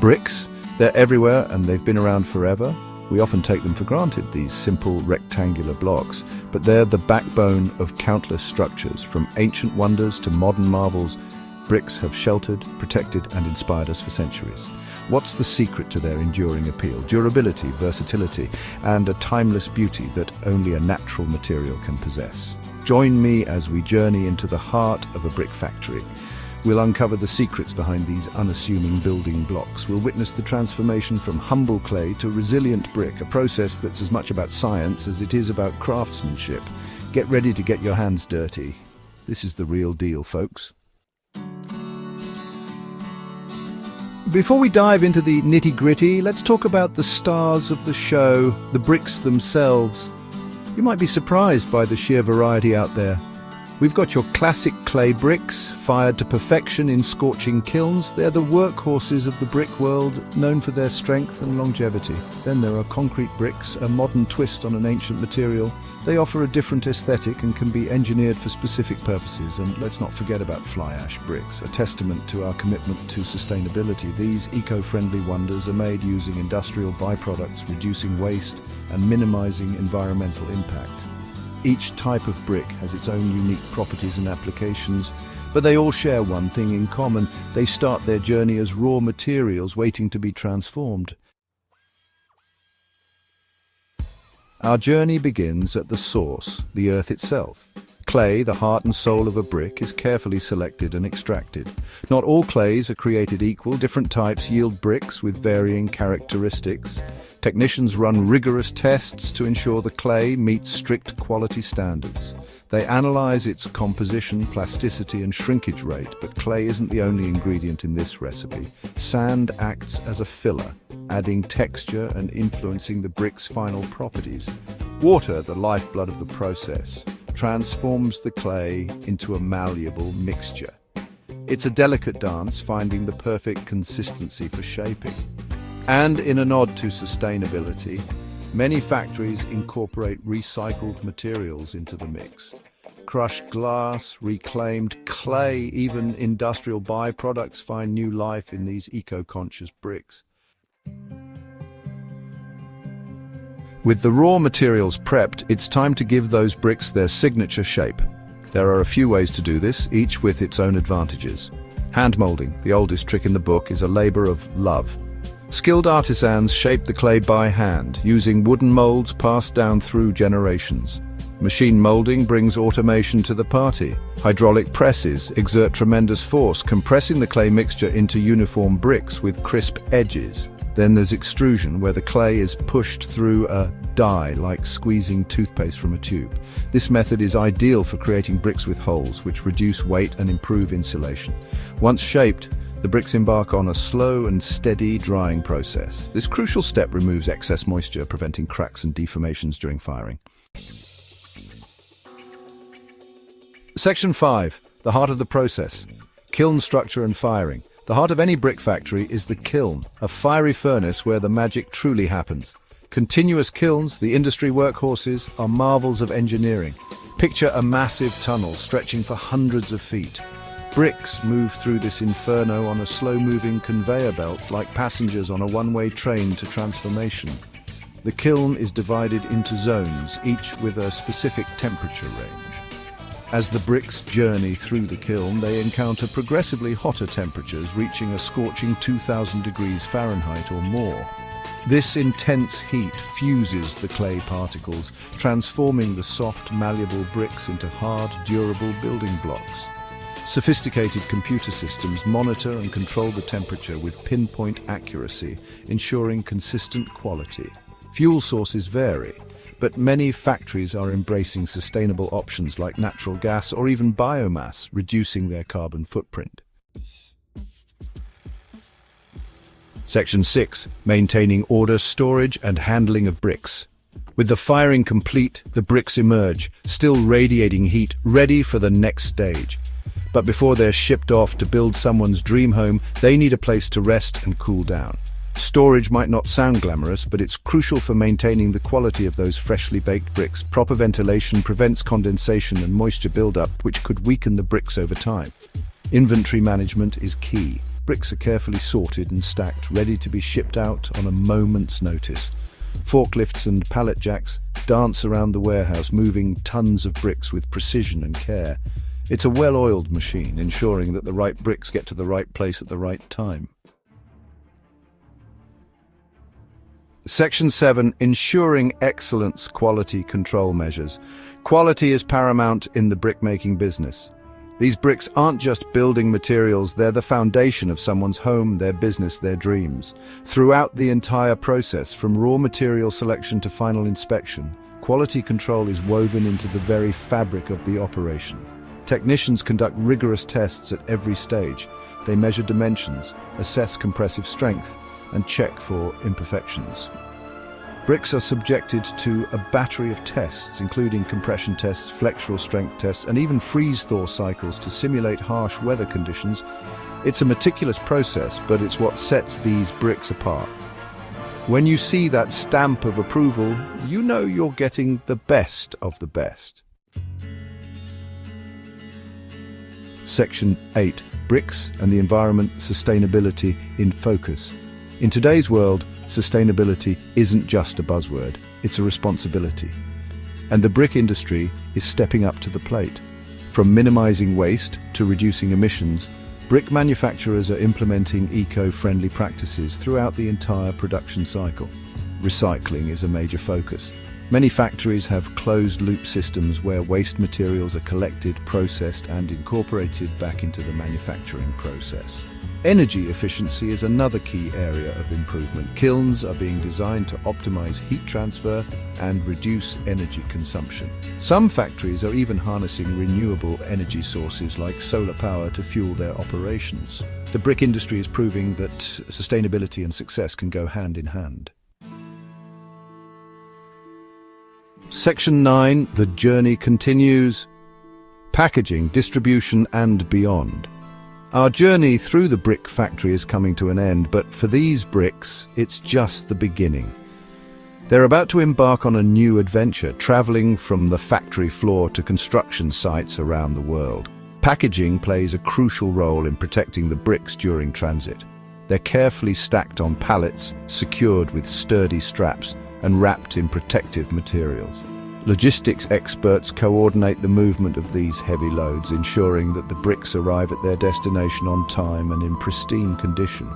Bricks, they're everywhere and they've been around forever. We often take them for granted, these simple rectangular blocks, but they're the backbone of countless structures. From ancient wonders to modern marvels, bricks have sheltered, protected, and inspired us for centuries. What's the secret to their enduring appeal? Durability, versatility, and a timeless beauty that only a natural material can possess. Join me as we journey into the heart of a brick factory. We'll uncover the secrets behind these unassuming building blocks. We'll witness the transformation from humble clay to resilient brick, a process that's as much about science as it is about craftsmanship. Get ready to get your hands dirty. This is the real deal, folks. Before we dive into the nitty-gritty, let's talk about the stars of the show, the bricks themselves. You might be surprised by the sheer variety out there. We've got your classic clay bricks, fired to perfection in scorching kilns. They're the workhorses of the brick world, known for their strength and longevity. Then there are concrete bricks, a modern twist on an ancient material. They offer a different aesthetic and can be engineered for specific purposes. And let's not forget about fly ash bricks, a testament to our commitment to sustainability. These eco-friendly wonders are made using industrial byproducts, reducing waste and minimizing environmental impact. Each type of brick has its own unique properties and applications, but they all share one thing in common. They start their journey as raw materials waiting to be transformed. Our journey begins at the source, the earth itself. Clay, the heart and soul of a brick, is carefully selected and extracted. Not all clays are created equal. Different types yield bricks with varying characteristics. Technicians run rigorous tests to ensure the clay meets strict quality standards. They analyze its composition, plasticity, and shrinkage rate, but clay isn't the only ingredient in this recipe. Sand acts as a filler, adding texture and influencing the brick's final properties. Water, the lifeblood of the process, transforms the clay into a malleable mixture. It's a delicate dance, finding the perfect consistency for shaping. And in a nod to sustainability, many factories incorporate recycled materials into the mix. Crushed glass, reclaimed clay, even industrial byproducts find new life in these eco-conscious bricks. With the raw materials prepped, it's time to give those bricks their signature shape. There are a few ways to do this, each with its own advantages. Hand molding, the oldest trick in the book, is a labor of love. Skilled artisans shape the clay by hand, using wooden molds passed down through generations. Machine molding brings automation to the party. Hydraulic presses exert tremendous force, compressing the clay mixture into uniform bricks with crisp edges. Then there's extrusion, where the clay is pushed through a die, like squeezing toothpaste from a tube. This method is ideal for creating bricks with holes, which reduce weight and improve insulation. Once shaped, the bricks embark on a slow and steady drying process. This crucial step removes excess moisture, preventing cracks and deformations during firing. Section 5. The heart of the process. Kiln structure and firing. The heart of any brick factory is the kiln, a fiery furnace where the magic truly happens. Continuous kilns, the industry workhorses, are marvels of engineering. Picture a massive tunnel stretching for hundreds of feet. Bricks move through this inferno on a slow-moving conveyor belt, like passengers on a one-way train to transformation. The kiln is divided into zones, each with a specific temperature range. As the bricks journey through the kiln, they encounter progressively hotter temperatures, reaching a scorching 2,000 degrees Fahrenheit or more. This intense heat fuses the clay particles, transforming the soft, malleable bricks into hard, durable building blocks. Sophisticated computer systems monitor and control the temperature with pinpoint accuracy, ensuring consistent quality. Fuel sources vary, but many factories are embracing sustainable options like natural gas or even biomass, reducing their carbon footprint. Section 6. Maintaining order, storage and handling of bricks. With the firing complete, the bricks emerge, still radiating heat, ready for the next stage. But before they're shipped off to build someone's dream home, they need a place to rest and cool down. Storage might not sound glamorous, but it's crucial for maintaining the quality of those freshly baked bricks. Proper ventilation prevents condensation and moisture buildup, which could weaken the bricks over time. Inventory management is key. Bricks are carefully sorted and stacked, ready to be shipped out on a moment's notice. Forklifts and pallet jacks dance around the warehouse, moving tons of bricks with precision and care. It's a well-oiled machine, ensuring that the right bricks get to the right place at the right time. Section 7. Ensuring excellence quality control measures. Quality is paramount in the brickmaking business. These bricks aren't just building materials, they're the foundation of someone's home, their business, their dreams. Throughout the entire process, from raw material selection to final inspection, quality control is woven into the very fabric of the operation. Technicians conduct rigorous tests at every stage. They measure dimensions, assess compressive strength, and check for imperfections. Bricks are subjected to a battery of tests, including compression tests, flexural strength tests, and even freeze-thaw cycles to simulate harsh weather conditions. It's a meticulous process, but it's what sets these bricks apart. When you see that stamp of approval, you know you're getting the best of the best. Section 8. Bricks and the environment, sustainability in focus. In today's world, sustainability isn't just a buzzword, it's a responsibility. And the brick industry is stepping up to the plate. From minimizing waste to reducing emissions, brick manufacturers are implementing eco-friendly practices throughout the entire production cycle. Recycling is a major focus. Many factories have closed-loop systems where waste materials are collected, processed, and incorporated back into the manufacturing process. Energy efficiency is another key area of improvement. Kilns are being designed to optimize heat transfer and reduce energy consumption. Some factories are even harnessing renewable energy sources like solar power to fuel their operations. The brick industry is proving that sustainability and success can go hand in hand. Section 9. The journey continues. Packaging, distribution, and beyond. Our journey through the brick factory is coming to an end, but for these bricks, it's just the beginning. They're about to embark on a new adventure, traveling from the factory floor to construction sites around the world. Packaging plays a crucial role in protecting the bricks during transit. They're carefully stacked on pallets, secured with sturdy straps, and wrapped in protective materials. Logistics experts coordinate the movement of these heavy loads, ensuring that the bricks arrive at their destination on time and in pristine condition.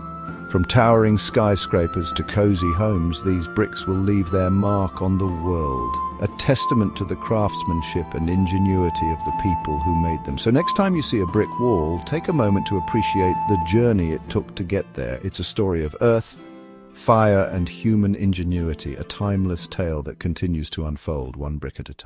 From towering skyscrapers to cozy homes, these bricks will leave their mark on the world, a testament to the craftsmanship and ingenuity of the people who made them. So next time you see a brick wall, take a moment to appreciate the journey it took to get there. It's a story of earth, fire, and human ingenuity, a timeless tale that continues to unfold one brick at a time.